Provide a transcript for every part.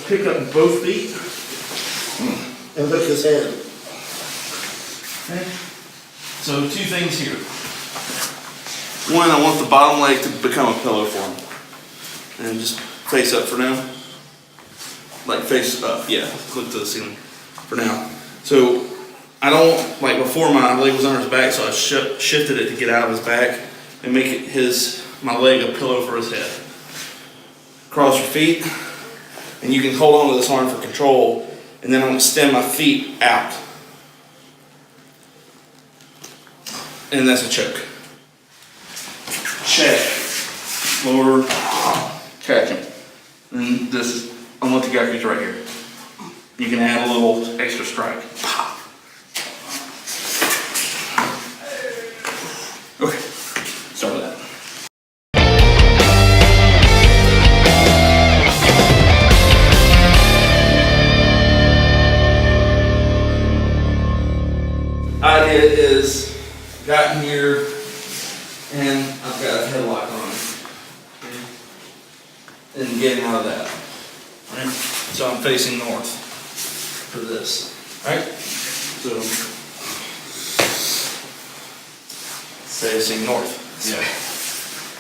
pick up both feet and lift his head. Okay. So two things here. One, I want the bottom leg to become a pillow for him. And just face up for now. Like face up, yeah, look to the ceiling for now. So I don't, like before my leg was under his back, so I shifted it to get out of his back and make it my leg a pillow for his head. Cross your feet, and you can hold on to this arm for control, and then I'm going to extend my feet out. And that's a choke. Check. Lower. Catch him. And this, I'm going to get you right here. You can add a little extra strike. Okay, start with that. Idea is, gotten here, and I've got a headlock on it. And getting out of that. Right? So I'm facing north for this. Alright? So facing north. Yeah.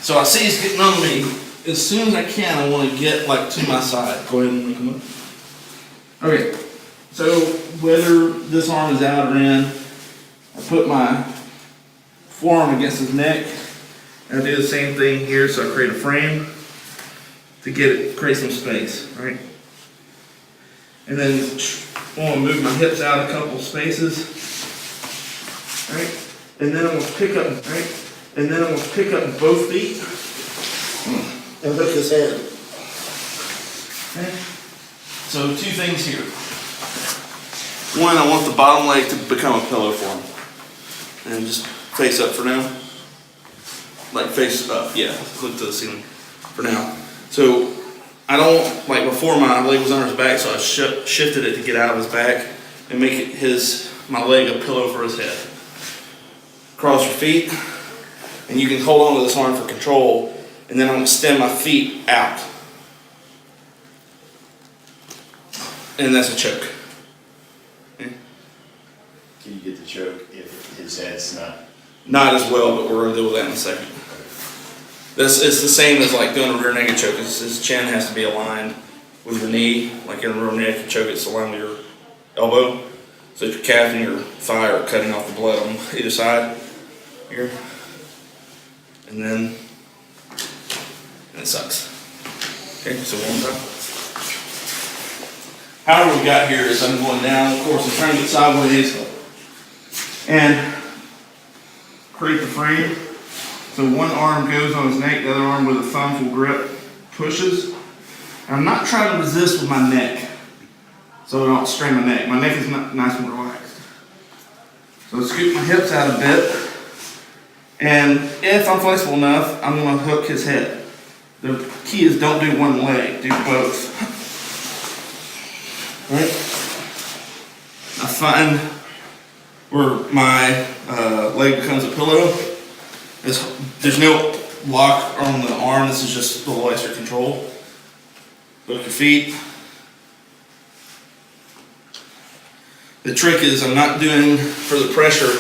So I see he's getting on me. As soon as I can, I want to get like to my side. Go ahead and come up. Okay. So whether this arm is out or in, I put my forearm against his neck. And I do the same thing here, so I create a frame to create some space, right? And then I want to move my hips out a couple spaces, right? And then I'm going to pick up, right? And then I'm going to pick up both feet and lift his head. Okay? So two things here. One, I want the bottom leg to become a pillow for him. And just face up for now. Like face up, yeah, look to the ceiling for now. So I don't, like before my leg was under his back, so I shifted it to get out of his back and make it my leg a pillow for his head. Cross your feet, and you can hold on to this arm for control, and then I'm going to extend my feet out. And that's a choke. Okay. Can you get the choke if his head's not? Not as well, but we're going to deal with that in a second. It's the same as like doing a rear naked choke. His chin has to be aligned with your knee, like in a rear naked choke, it's aligned with your elbow. So that your calf and your thigh are cutting off the blood on either side here. And then it sucks. Okay, so one more time. However we got here is I'm going down, of course, I'm trying to get sideways and create the frame. So one arm goes on his neck, the other arm with a thumb full grip pushes. And I'm not trying to resist with my neck, so I don't strain my neck. My neck is nice and relaxed. So scoop my hips out a bit, and if I'm flexible enough, I'm going to hook his head. The key is don't do one leg, do both. Right? I find where my leg becomes a pillow. There's no lock on the arm, this is just a little extra control. Hook your feet. The trick is I'm not doing for the pressure,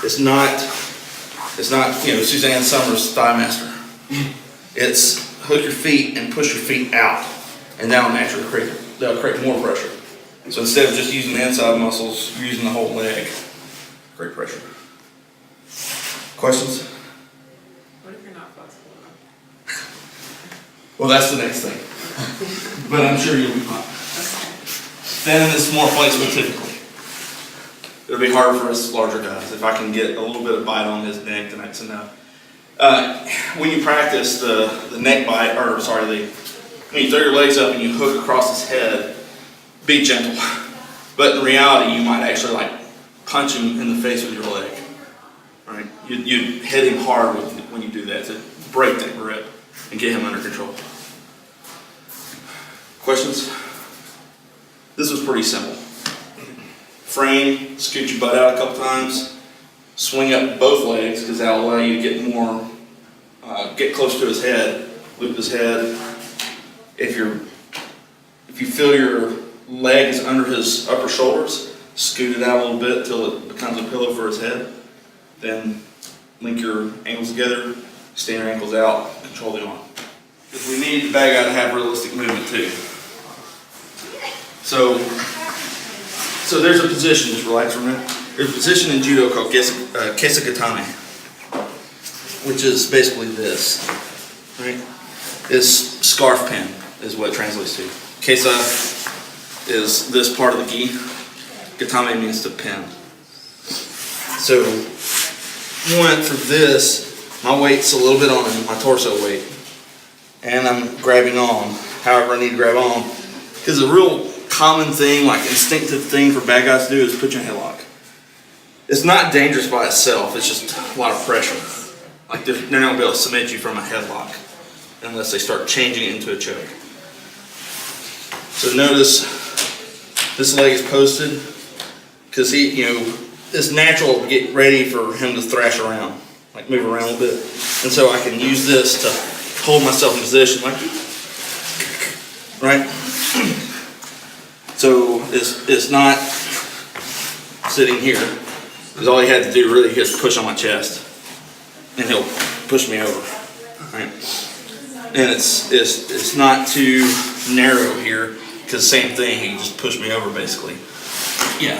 it's not Suzanne Summers' Thigh Master. It's hook your feet and push your feet out, and that'll naturally create more pressure. So instead of just using the inside muscles, you're using the whole leg. Great pressure. Questions? What if you're not flexible enough? Well, that's the next thing. But I'm sure you'll be fine. Then it's more flexible typically. It'll be harder for us larger guys. If I can get a little bit of bite on his neck, then that's enough. When you practice the neck bite, when you throw your legs up and you hook across his head, be gentle. But in reality, you might actually like punch him in the face with your leg. Right? You hit him hard when you do that to break that grip and get him under control. Questions? This was pretty simple. Frame, scoot your butt out a couple times, swing up both legs because that'll allow you to get more, get close to his head, loop his head. If If you feel your leg is under his upper shoulders, scoot it out a little bit till it becomes a pillow for his head. Then link your ankles together, stand your ankles out, control the arm. Because we need the bad guy to have realistic movement too. So there's a position, just relax for a minute. There's a position in judo called kesagatame, which is basically this, right? Is scarf pin, is what it translates to. Kesa is this part of the gi. Gatame means to pin. So, for this, my weight's a little bit on my torso weight. And I'm grabbing on, however I need to grab on. Because a real common thing, like instinctive thing for bad guys to do is put you in a headlock. It's not dangerous by itself, it's just a lot of pressure. Like they're not going to be able to submit you from a headlock unless they start changing it into a choke. So notice this leg is posted because it's natural to get ready for him to thrash around, like move around a little bit. And so I can use this to hold myself in position, like, right? So it's not sitting here, because all he had to do really is push on my chest, and he'll push me over, right? And it's not too narrow here, because same thing, he can just push me over basically. Yeah.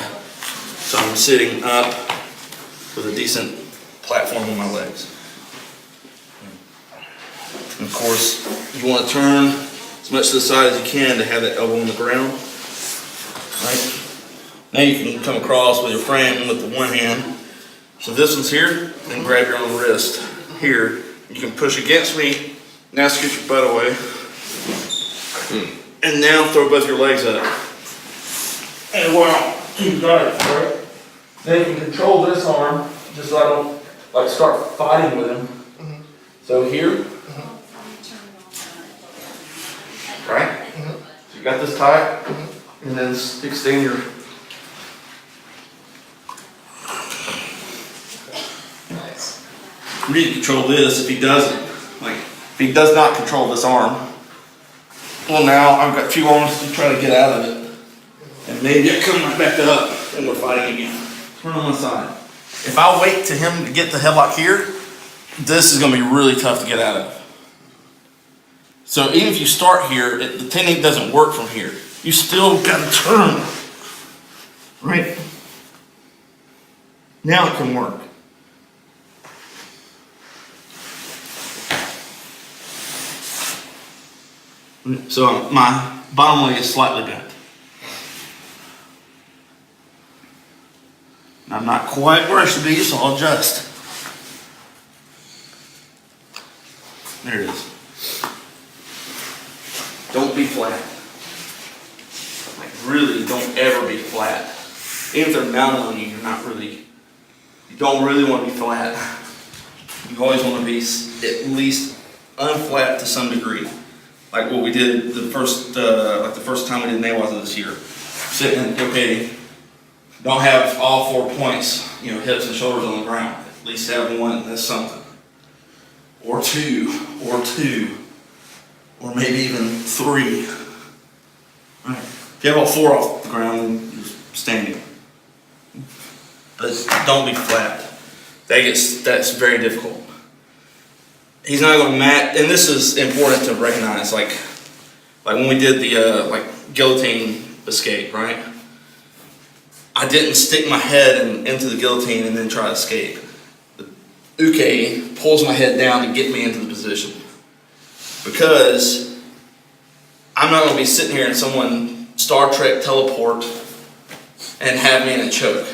So I'm sitting up with a decent platform on my legs. And of course, you want to turn as much to the side as you can to have that elbow on the ground. Right? Now you can come across with your frame with the one hand. So this one's here, then grab your own wrist here. You can push against me. Now scoot your butt away. And now throw both your legs up. And wow, you got it, right? Then you can control this arm, just so I don't start fighting with him. So here, right? So you got this tight, and then extend your. Nice. You need to control this if he doesn't. Like, if he does not control this arm, well, now I've got two arms to try to get out of it. And maybe I come right back up and we're fighting again. Turn on one side. If I wait to him to get the headlock here, this is going to be really tough to get out of. So even if you start here, the technique doesn't work from here. You still got to turn. Right? Now it can work. So my bottom leg is slightly bent. I'm not quite where I should be, so I'll adjust. There it is. Don't be flat. Like really, don't ever be flat. Even if they're mounted on you, you don't really want to be flat. You always want to be at least unflat to some degree. Like what we did the first time we did Nawaza this year. Sitting, okay, don't have all 4 points, hips and shoulders on the ground. At least have one, that's something. Or two, or maybe even 3. Right. If you have all 4 off the ground, then you're standing. But don't be flat. That's very difficult. He's not going to match, and this is important to recognize, like when we did the guillotine escape, right? I didn't stick my head into the guillotine and then try to escape. The uke pulls my head down to get me into the position. Because I'm not going to be sitting here and someone Star Trek teleport and have me in a choke,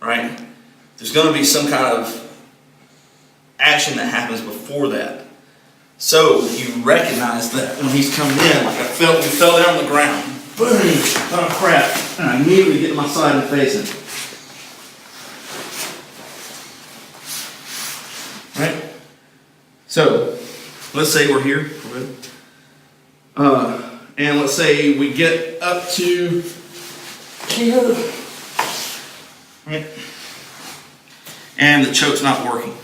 right? There's going to be some kind of action that happens before that. So you recognize that when he's coming in, like we fell down on the ground. Boom! Oh crap! And I immediately get to my side and face it. Right? So, let's say we're here. And let's say we get up to here. Right? And the choke's not working.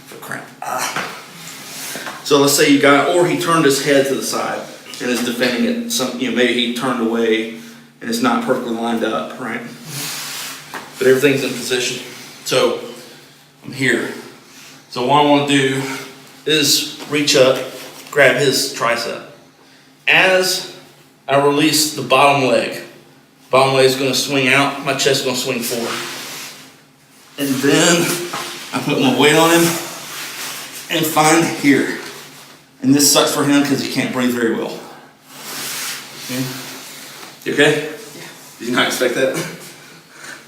For crap. So let's say or he turned his head to the side. and is defending it. Maybe he turned away and it's not perfectly lined up, right? But everything's in position. So I'm here. So what I want to do is reach up, grab his tricep. As I release the bottom leg is going to swing out, my chest is going to swing forward. And then I put my weight on him and find here. And this sucks for him because he can't breathe very well. Okay? You okay? Yeah. Did you not expect that?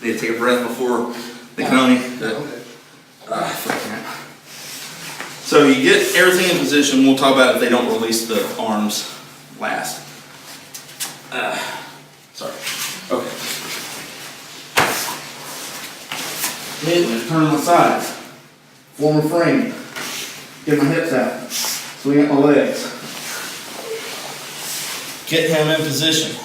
Need to take a breath before the county. So you get everything in position. We'll talk about if they don't release the arms last. Sorry. Okay. Immediately turn on my sides. Form a frame. Get my hips out. Swing up my legs. Get him in position.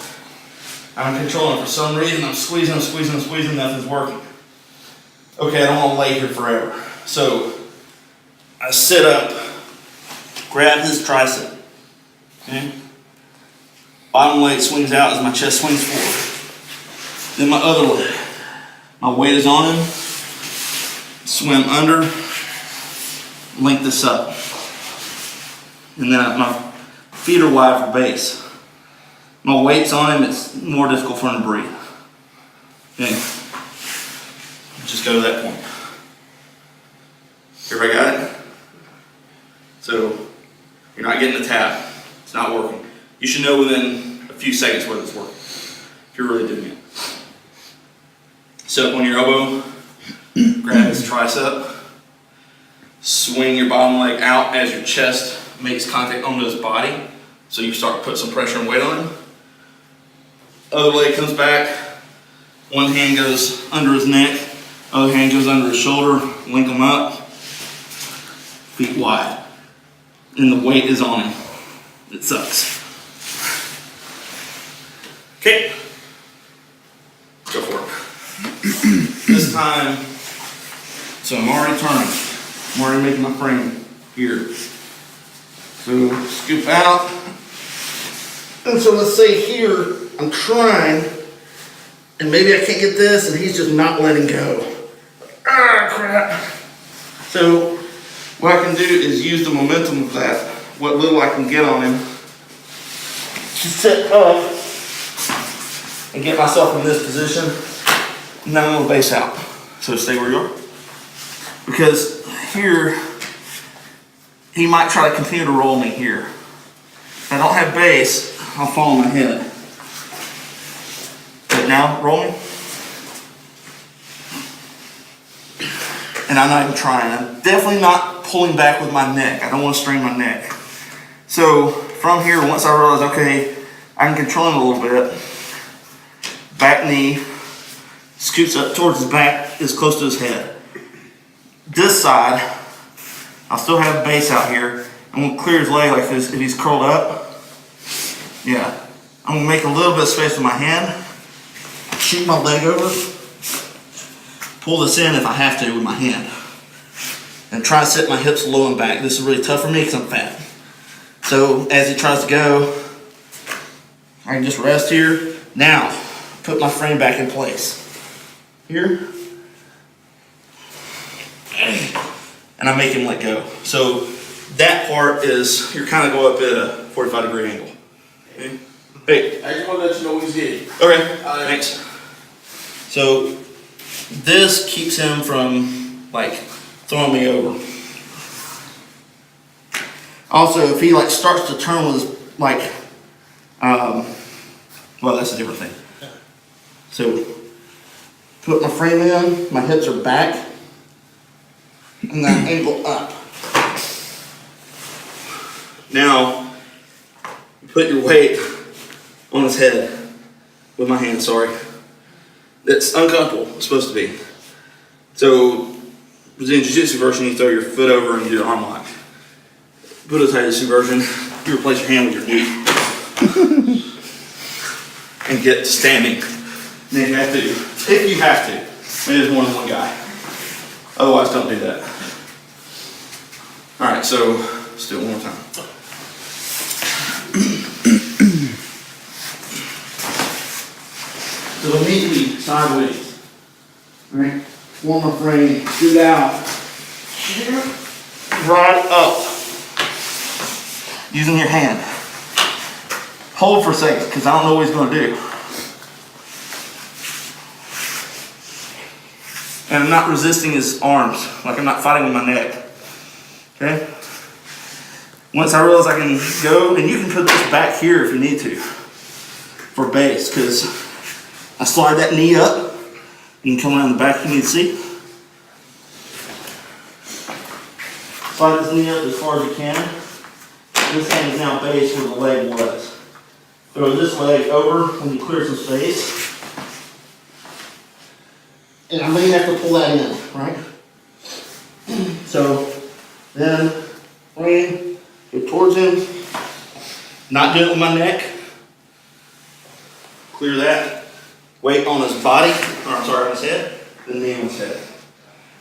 I'm controlling. For some reason, I'm squeezing, nothing's working. Okay, I don't want to lay here forever. So, I sit up, grab his tricep. Okay? Bottom leg swings out as my chest swings forward. Then my other leg. My weight is on him. Swim under, link this up. And then my feet are wide for base. My weight's on him, it's more difficult for him to breathe. Okay. Just go to that point. Everybody got it? So, you're not getting the tap. It's not working. You should know within a few seconds whether it's working, if you're really doing it. Sit up on your elbow, grab his tricep, swing your bottom leg out as your chest makes contact onto his body, so you start to put some pressure and weight on him. Other leg comes back, one hand goes under his neck, other hand goes under his shoulder, link them up, feet wide, and the weight is on him. It sucks. Okay, go for it. This time, so I'm already turning. I'm already making my frame here. So scoop out. And so let's say here, I'm trying, and maybe I can't get this, and he's just not letting go. Ah, crap. So what I can do is use the momentum of that, what little I can get on him, to sit up and get myself in this position, and then I'm going to base out. So stay where you are. Because here, he might try to continue to roll me here. If I don't have base, I'll fall on my head. But now, rolling. And I'm not even trying. I'm definitely not pulling back with my neck. I don't want to strain my neck. So from here, once I realize, okay, I can control him a little bit, back knee scoots up towards his back as close to his head. This side, I'll still have base out here. I'm going to clear his leg like this if he's curled up. Yeah. I'm going to make a little bit of space with my hand, shoot my leg over, pull this in if I have to with my hand, and try to set my hips low and back. This is really tough for me because I'm fat. So as he tries to go, I can just rest here. Now, put my frame back in place. Here. And I make him let go. So that part is, you're kind of go up at a 45-degree angle. Okay. Hey. I just want to let you know he's here. Okay, thanks. So this keeps him from like throwing me over. Also, if he like starts to turn with his like, well, that's a different thing. So put my frame in, my hips are back, and then angle up. Now, put your weight on his head with my hand, sorry. It's uncomfortable, it's supposed to be. So, Brazilian Jiu-Jitsu version, you throw your foot over and you do an arm lock. Budo Jiu-Jitsu version, you replace your hand with your knee. And get to standing. And then you have to, if you have to, maybe there's more than one guy. Otherwise, don't do that. Alright, so let's do it one more time. So immediately sideways. Right? Form a frame, scoot out. Right up. Using your hand. Hold for a second, because I don't know what he's going to do. And I'm not resisting his arms, like I'm not fighting with my neck. Okay? Once I realize I can go, and you can put this back here if you need to, for base, because I slide that knee up. You can come around the back if you need to see. Slide this knee up as far as you can. This hand is now base where the leg was. Throw this leg over when you clear some space. And I may have to pull that in, right? So then frame, go towards him. Not doing it with my neck. Clear that. Weight on his body, or I'm sorry, on his head, then knee on his head.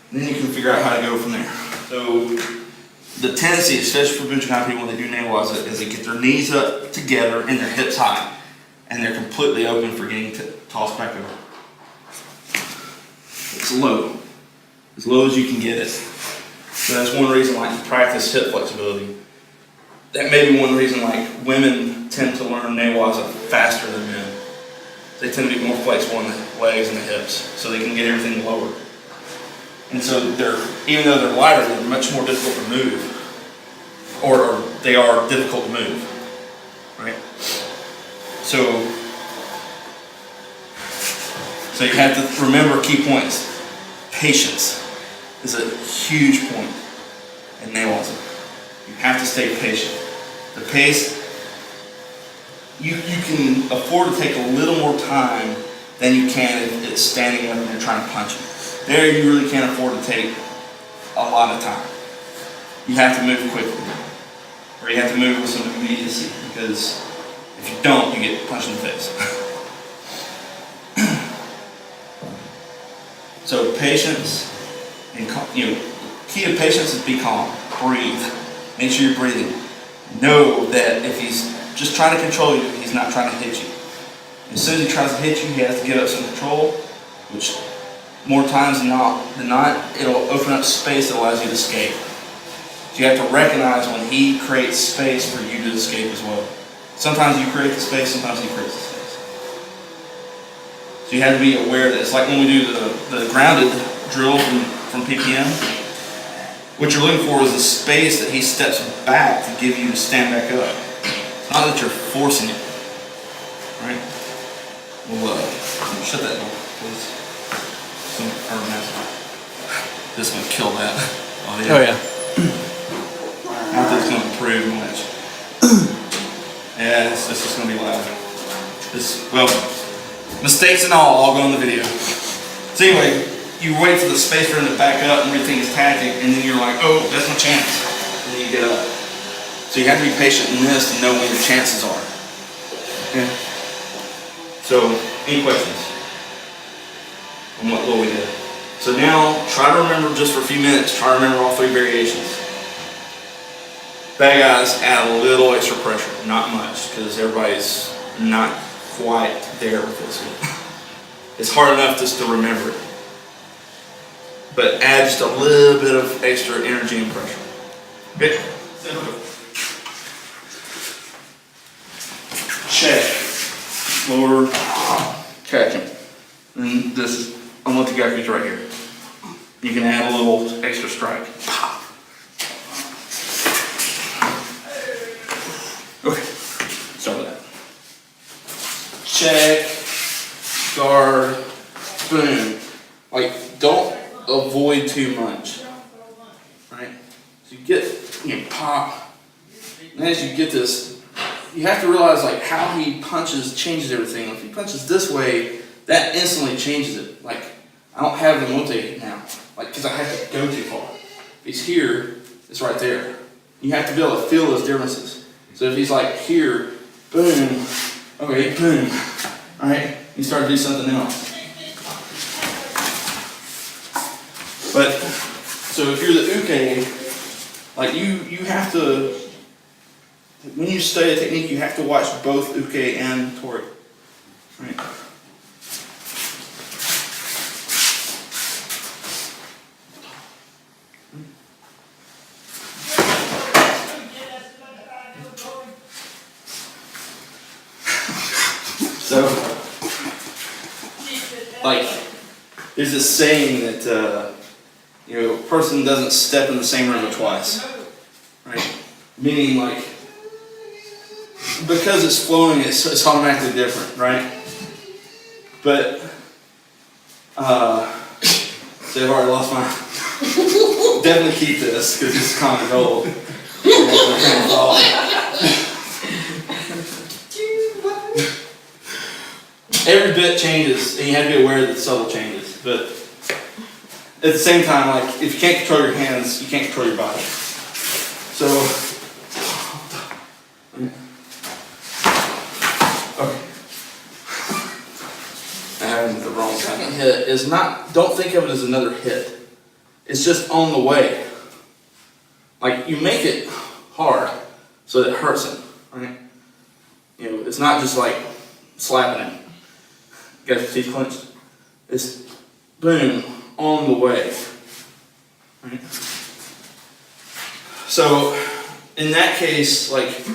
And then you can figure out how to go from there. So the tendency, especially for Bujinkan people when they do nail-wise, is they get their knees up together and their hips high. And they're completely open for getting tossed back over. It's low. As low as you can get it. So that's one reason why you practice hip flexibility. That may be one reason like women tend to learn nail-wise faster than men. They tend to be more flexible in the legs and the hips, so they can get everything lower. And so even though they're lighter, they're much more difficult to move. Or they are difficult to move, right? So you have to remember key points. Patience is a huge point in nail-wise. You have to stay patient. The pace, you can afford to take a little more time than you can if it's standing up and you're trying to punch it. There you really can't afford to take a lot of time. You have to move quickly. Or you have to move with some immediacy, because if you don't, you get punched in the face. So patience, and key to patience is be calm, breathe, make sure you're breathing. Know that if he's just trying to control you, he's not trying to hit you. As soon as he tries to hit you, he has to give up some control, which more times than not, it'll open up space that allows you to escape. So you have to recognize when he creates space for you to escape as well. Sometimes you create the space, sometimes he creates the space. So you have to be aware that it's like when we do the grounded drill from PPM. What you're looking for is a space that he steps back to give you to stand back up. It's not that you're forcing it, right? We'll shut that door, please. This one kill that. Oh yeah. Not that it's going to improve much. Yeah, this is going to be loud. Mistakes and all go in the video. So anyway, you wait for the space for him to back up and everything is tactic, and then you're like, oh, that's my chance. And then you get up. So you have to be patient in this to know when your chances are. Yeah. So, any questions on what we did? So now, try to remember just for a few minutes, try to remember all three variations. Bad guys add a little extra pressure, not much, because everybody's not quite there with this one. It's hard enough just to remember it. But add just a little bit of extra energy and pressure. Okay? Check. Lower. Catch him. And this, I'm going to go through right here. You can add a little extra strike. Okay. Start with that. Check. Guard. Boom. Like, don't avoid too much. Right? So you pop. And as you get this, you have to realize like how he punches changes everything. If he punches this way, that instantly changes it. Like, I don't have the mote now. Like, because I have to go too far. If he's here, it's right there. You have to be able to feel those differences. So if he's like here, boom, okay, boom, all right, you start to do something else. But, so if you're the uke, like you have to, when you study a technique, you have to watch both uke and tori. Right? So, like, there's this saying that, a person doesn't step in the same river twice, right? Meaning, like, because it's flowing, it's automatically different, right? But, so I've already lost my, definitely keep this, because it's kind of gold. Every bit changes, and you have to be aware that the subtle changes. But at the same time, like, if you can't control your hands, you can't control your body. So, okay. And the wrong second hit is not, don't think of it as another hit. It's just on the way. Like, you make it hard so that it hurts him, right? It's not just like slapping him. Got your teeth clenched. It's boom, on the way. Right? So in that case, like,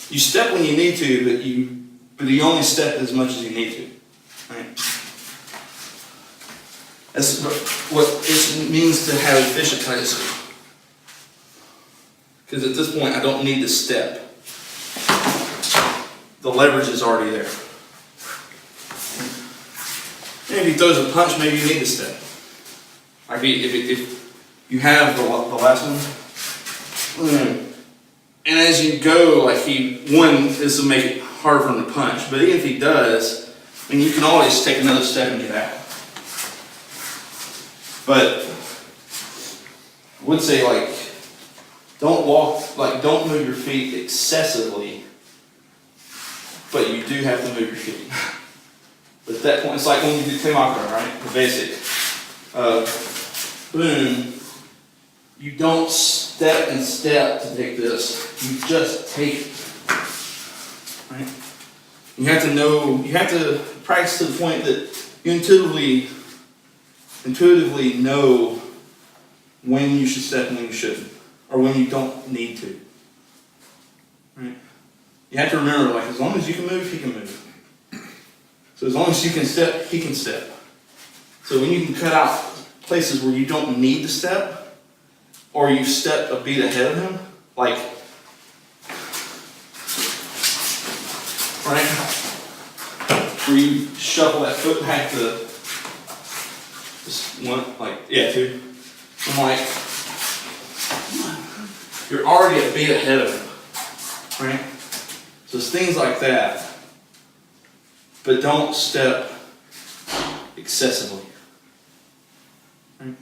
you step when you need to, but you only step as much as you need to. Right? That's what it means to have efficient tights. Because at this point I don't need to step. The leverage is already there. And if he throws a punch, maybe you need to step. Like if you have the last one, and as you go, like one is to make it harder for him to punch, but even if he does, I mean, you can always take another step and get out. But I would say, like, don't move your feet excessively, but you do have to move your feet. But at that point, it's like when you do Temakara, right? The basic. Boom. You don't step and step to take this. You just take it. Right? You have to practice to the point that you intuitively know when you should step and when you shouldn't. Or when you don't need to. Right? You have to remember, like, as long as you can move, he can move. So as long as you can step, he can step. So when you can cut out places where you don't need to step, or you step a beat ahead of him, like, right? Where you shuffle that foot back to just one, like, yeah, two. I'm like, you're already a beat ahead of him, right? So it's things like that. But don't step excessively. Right?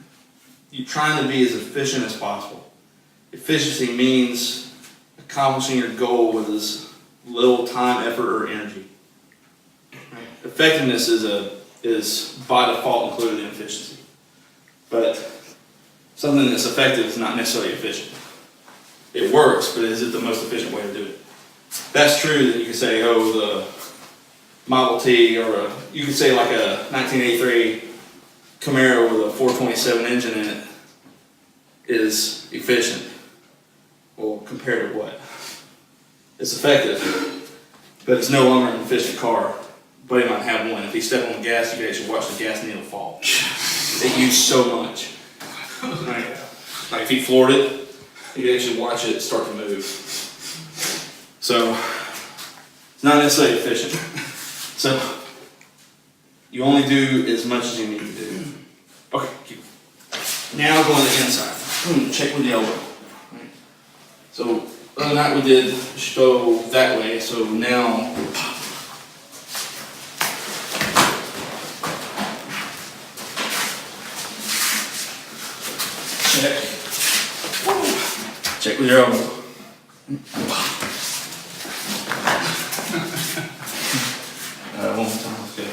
You're trying to be as efficient as possible. Efficiency means accomplishing your goal with as little time, effort, or energy. Right? Effectiveness is by default included in efficiency. But something that's effective is not necessarily efficient. It works, but is it the most efficient way to do it? That's true that you can say, oh, the Model T, or you could say like a 1983 Camaro with a 427 engine in it is efficient. Well, compared to what? It's effective, but it's no longer an efficient car. But he might have one. If he stepped on the gas, you could actually watch the gas needle fall. They use so much. Right? Like if he floored it, you could actually watch it start to move. So it's not necessarily efficient. So, you only do as much as you need to do. Okay, keep. Now go on the inside. Check with the elbow. Right. So, other night we did Shito that way, so now, check with your elbow. One more time, let's get it.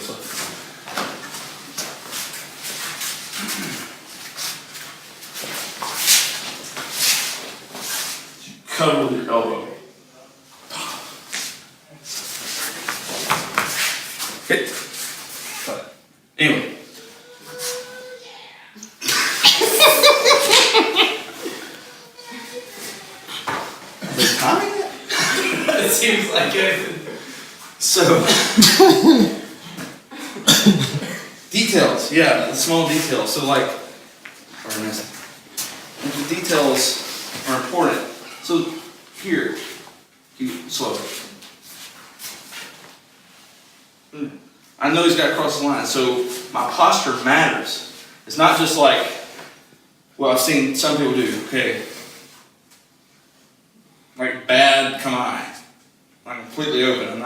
Cover with your elbow. Hit. Cut. Anyway. It seems like it. So, details, yeah, the small details. So like, the details are important. So here, slow. I know he's got to cross the line, so my posture matters. It's not just like, well, I've seen some people do, okay, like bad kamae. I'm completely open.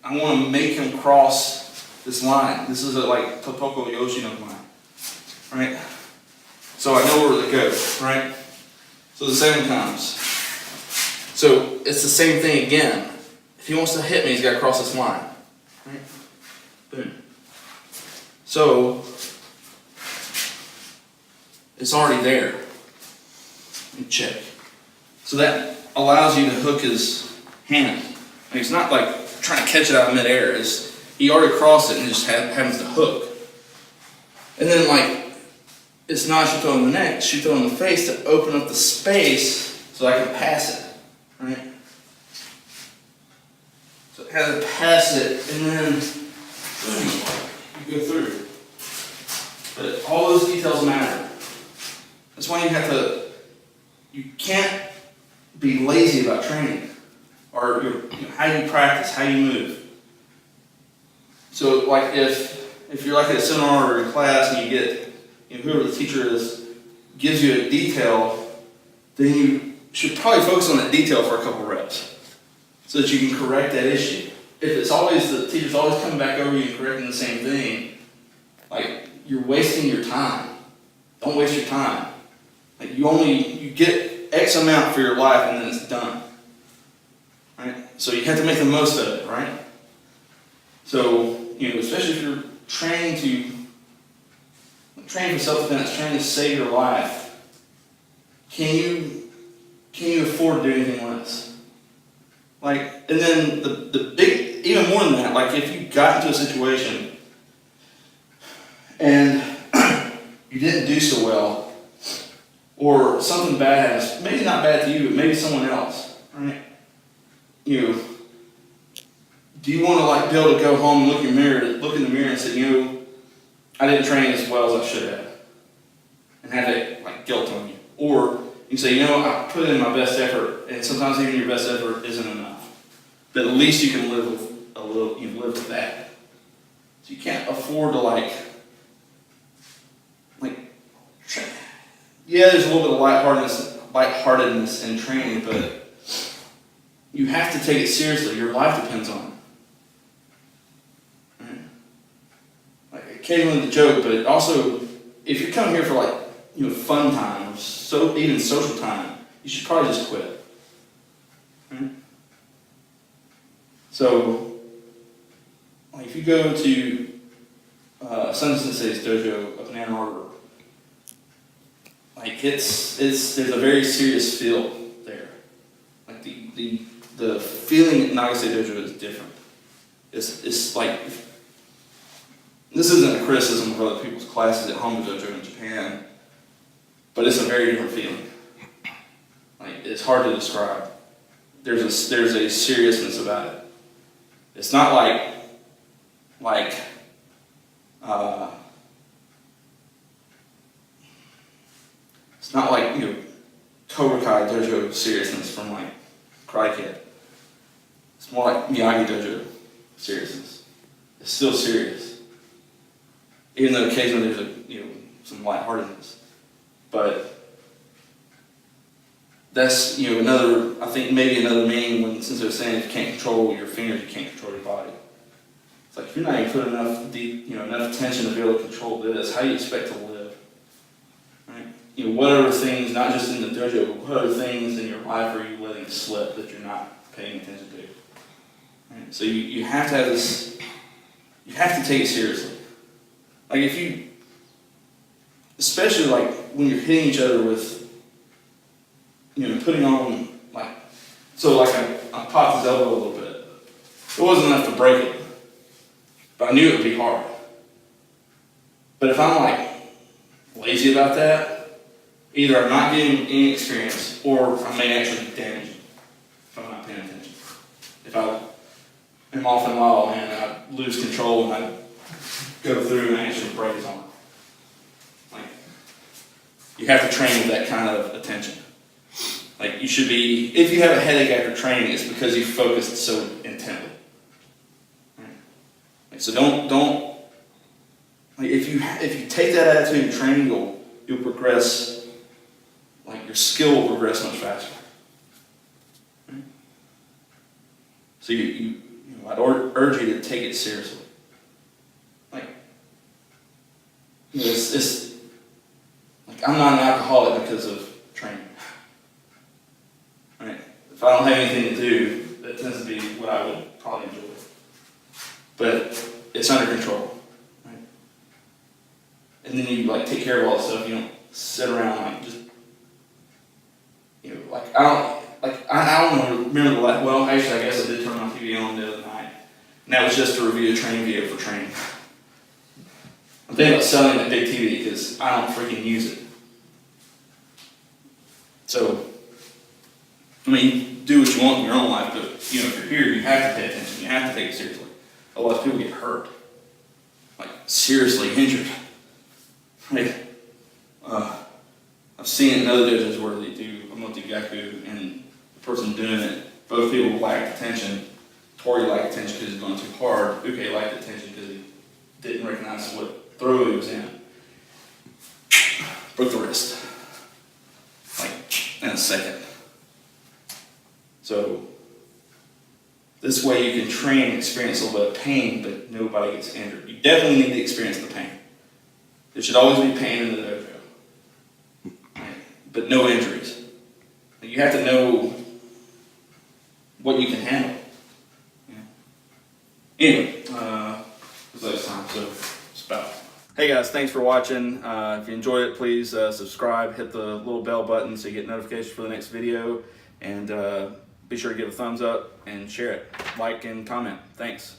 I want to make him cross this line. This is a like Totoko Yoshi no kamae, right? So I know where to go, right? So the same comes. So it's the same thing again. If he wants to hit me, he's got to cross this line, right? Boom. So it's already there. Let me check. So that allows you to hook his hand. Like, it's not like trying to catch it out of midair. He already crossed it and just happens to hook. And then like, it's not shoot throw in the neck, shoot throw in the face to open up the space so I can pass it, right? So I have to pass it and then boom, you go through. But all those details matter. That's why you can't be lazy about training or how you practice, how you move. So like if you're like at a seminar or a class and you get whoever the teacher is gives you a detail, then you should probably focus on that detail for a couple reps so that you can correct that issue. If it's always the teacher's always coming back over you and correcting the same thing, like you're wasting your time. Don't waste your time. Like you get X amount for your life and then it's done. Right? So you have to make the most of it, right? So, especially if you're training for self-defense, trying to save your life, can you afford to do anything less? Like, and then the big, even more than that, like if you got into a situation and you didn't do so well, or something bad happens, maybe not bad to you, but maybe someone else, right? Do you want to like be able to go home and look in the mirror and say, I didn't train as well as I should have, and have that like guilt on you? Or you say, I put in my best effort, and sometimes even your best effort isn't enough, but at least you can live with a little. You live with that. So you can't afford to yeah, there's a little bit of lightheartedness in training, but you have to take it seriously. Your life depends on it. Right? Like occasionally the joke, but also if you're coming here for fun time or even social time, you should probably just quit. Right? So, if you go to Sun Sensei's dojo up in Ann Arbor, there's a very serious feel there. Like the feeling at Nagasei dojo is different. It's like, this isn't a criticism of other people's classes at Hongo dojo in Japan, but it's a very different feeling. It's hard to describe. There's a seriousness about it. It's not it's not like Cobra Kai dojo seriousness from Karate Kid. It's more like Miyagi dojo seriousness. It's still serious, even though occasionally there's some lightheartedness. But that's I think maybe another meaning since they're saying if you can't control your fingers, you can't control your body. It's like if you're not even putting enough attention to be able to control this, how do you expect to live? Right? What other things, not just in the dojo, but what other things in your life are you letting slip that you're not paying attention to? Right? So you have to have this. You have to take it seriously. Especially when you're hitting each other with, putting on I popped his elbow a little bit. It wasn't enough to break it, but I knew it would be hard. But if I'm lazy about that, either I'm not getting any experience, or I may actually damage him if I'm not paying attention. am off and wild, man, and I lose control and I go through and I actually break on it. Like, you have to train with that kind of attention. Like, you should be, if you have a headache after training, it's because you focused so intently. Right? Like, so don't, like, if you take that attitude in training, you'll progress, like, your skill will progress much faster. Right? So I'd urge you to take it seriously. Like, it's like, I'm not an alcoholic because of training. Right? If I don't have anything to do, that tends to be what I would probably enjoy. But it's under control. Right? And then you like take care of all the stuff. You don't sit around like just, you know, like I don't remember the last, well, actually I guess I did turn my TV on the other night. And that was just to review a training video for training. I'm thinking about selling that big TV because I don't freaking use it. So, I mean, do what you want in your own life, but you know, if you're here, you have to pay attention. You have to take it seriously. Otherwise, people get hurt, like seriously injured. Like, I've seen it in other dojos where they do a multi-gaku, and the person doing it, both people lacked attention. Tori lacked attention because he's going too hard. Uke lacked attention because he didn't recognize what throw he was in. Broke the wrist, like in a second. So this way you can train and experience a little bit of pain, but nobody gets injured. You definitely need to experience the pain. There should always be pain in the dojo, right? But no injuries. You have to know what you can handle. Yeah. Anyway, it was last time, so it's about. Hey guys, thanks for watching. If you enjoyed it, please subscribe, hit the little bell button so you get notifications for the next video, and be sure to give a thumbs up and share it, like and comment. Thanks.